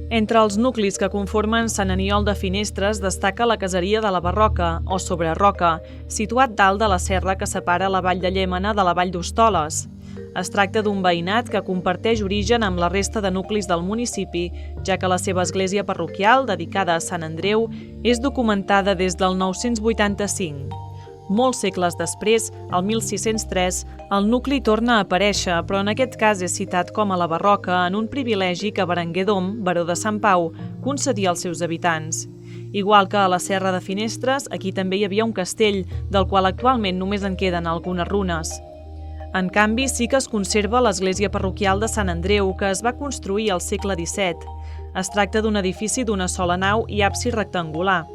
Entre els nuclis que conformen Sant Aniol de Finestres destaca la caseria de la Barroca, o Sobreroca, situat dalt de la serra que separa la vall de Llémena de la vall d'Hostoles. Es tracta d'un veïnat que comparteix origen amb la resta de nuclis del municipi, ja que la seva església parroquial, dedicada a Sant Andreu, és documentada des del 985. Molts segles després, el 1603, el nucli torna a aparèixer, però en aquest cas és citat com a la Barroca en un privilegi que Berenguer d'Om, baró de Sant Pau, concedia als seus habitants. Igual que a la Serra de Finestres, aquí també hi havia un castell, del qual actualment només en queden algunes runes. En canvi, sí que es conserva l'església parroquial de Sant Andreu, que es va construir al segle XVII. Es tracta d'un edifici d'una sola nau i absis rectangular.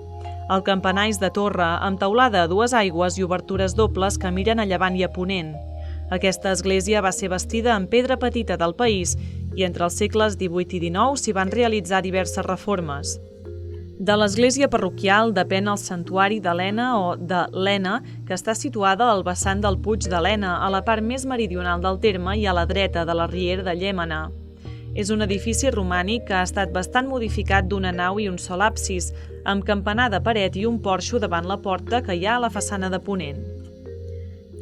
El campanar és de torre, amb teulada a dues aigües i obertures dobles que miren a llevant i a ponent. Aquesta església va ser bastida en pedra petita del país i entre els segles XVIII i XIX s'hi van realitzar diverses reformes. De l'església parroquial depèn el santuari d'Helena o de Lena, que està situada al vessant del Puig de Lena, a la part més meridional del terme i a la dreta de la riera de Llémena. És un edifici romànic que ha estat bastant modificat d'una nau i un sol absis, amb campanar de paret i un porxo davant la porta que hi ha a la façana de ponent.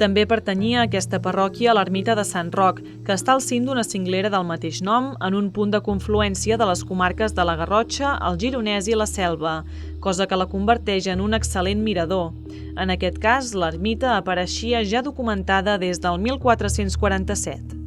També pertanyia a aquesta parròquia l'ermita de Sant Roc, que està al cim d'una cinglera del mateix nom, en un punt de confluència de les comarques de la Garrotxa, el Gironès i la Selva, cosa que la converteix en un excel·lent mirador. En aquest cas, l'ermita apareixia ja documentada des del 1447.